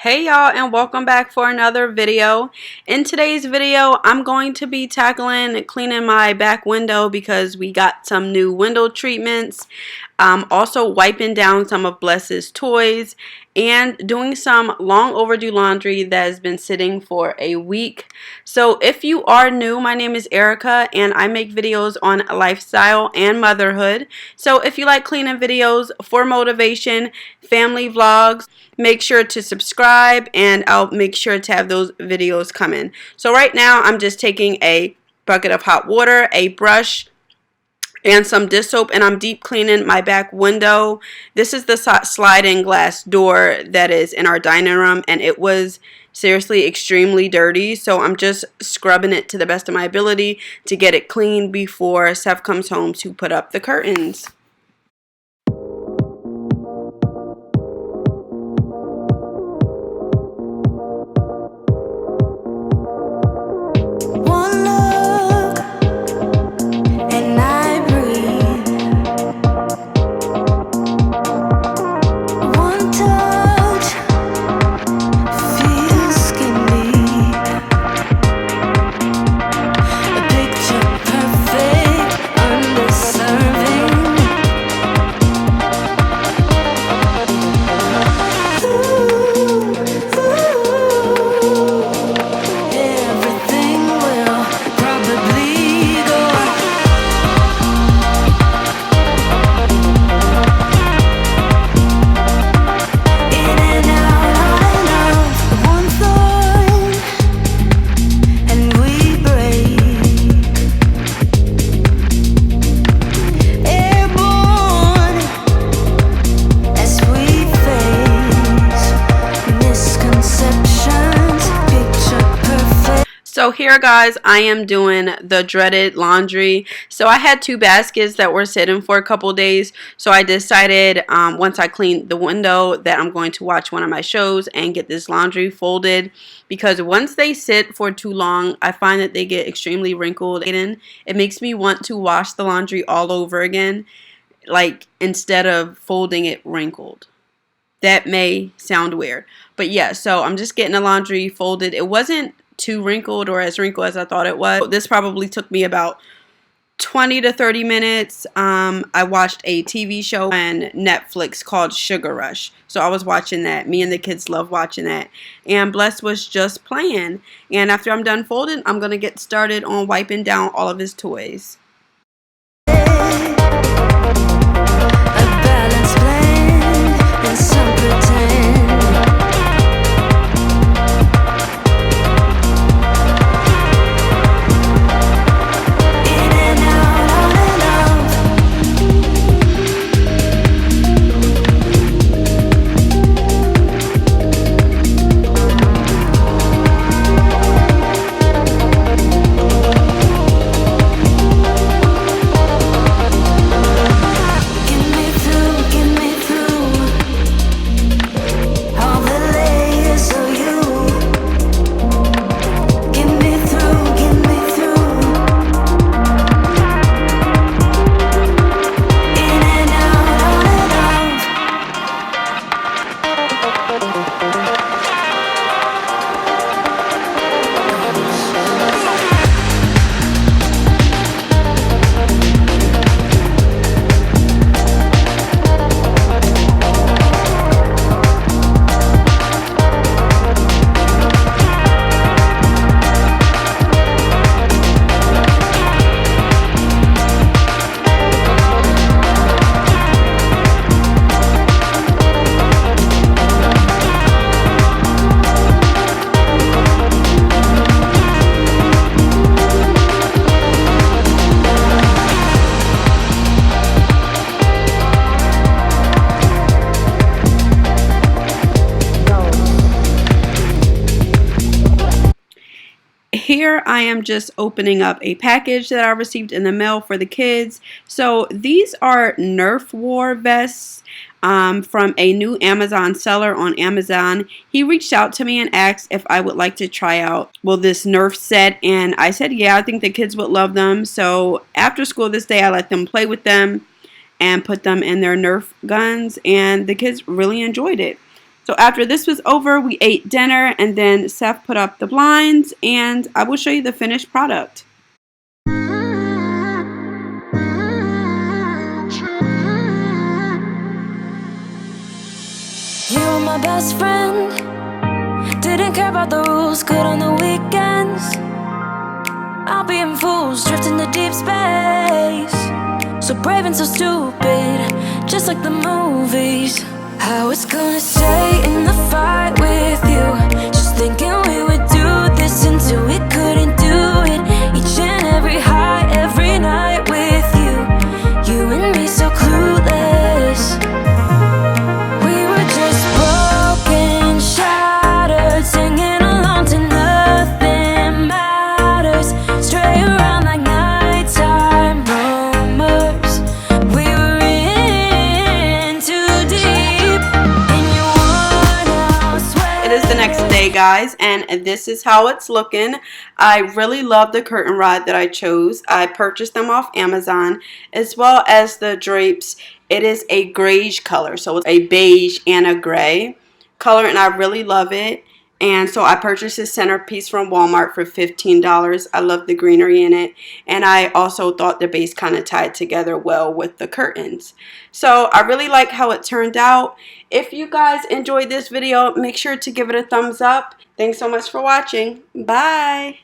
Hey y'all, and welcome back for another video. In today's video, I'm going to be tackling cleaning my back window because we got some new window treatments. Also wiping down some of Bless's toys and doing some long overdue laundry that has been sitting for a week. So if you are new, my name is Erica and I make videos on lifestyle and motherhood. So if you like cleaning videos for motivation, family vlogs, make sure to subscribe and I'll make sure to have those videos coming. So right now I'm just taking a bucket of hot water, a brush, and some dish soap, and I'm deep cleaning my back window. This is the sliding glass door that is in our dining room, and it was seriously extremely dirty, so I'm just scrubbing it to the best of my ability to get it clean before Seth comes home to put up the curtains. So here guys, I am doing the dreaded laundry. So I had two baskets that were sitting for a couple days. So I decided once I cleaned the window that I'm going to watch one of my shows and get this laundry folded. Because once they sit for too long, I find that they get extremely wrinkled. It makes me want to wash the laundry all over again, like instead of folding it wrinkled. That may sound weird. But yeah, so I'm just getting the laundry folded. It wasn't too wrinkled or as wrinkled as I thought it was. This probably took me about 20 to 30 minutes. I watched a TV show on Netflix called Sugar Rush. So I was watching that. Me and the kids love watching that. And Bless was just playing. And after I'm done folding, I'm going to get started on wiping down all of his toys. Here I am just opening up a package that I received in the mail for the kids. So these are NERF war vests from a new Amazon seller on Amazon. He reached out to me and asked if I would like to try out this NERF set, and I said yeah, I think the kids would love them. So after school this day I let them play with them and put them in their NERF guns, and the kids really enjoyed it. So after this was over, we ate dinner, and then Seth put up the blinds, and I will show you the finished product. You were my best friend, didn't care about the rules, good on the weekends. I'll be in fools, drifting to deep space. So brave and so stupid, just like the movies. I was gonna stay in the fight with you, just thinking we would do this until we couldn't do it. Each and every high, every night with you, you and me so clueless. We were just broken, shattered, singing along to nothing matters. Stray around like nighttime rumors. We were in too deep, and you wanna swear. It is the next day, guys, and this is how it's looking. I really love the curtain rod that I chose. I purchased them off Amazon, as well as the drapes. It is a grayish color, so it's a beige and a gray color, and I really love it. And so I purchased this centerpiece from Walmart for $15. I love the greenery in it, and I also thought the base kind of tied together well with the curtains. So I really like how it turned out. If you guys enjoyed this video, make sure to give it a thumbs up. Thanks so much for watching. Bye!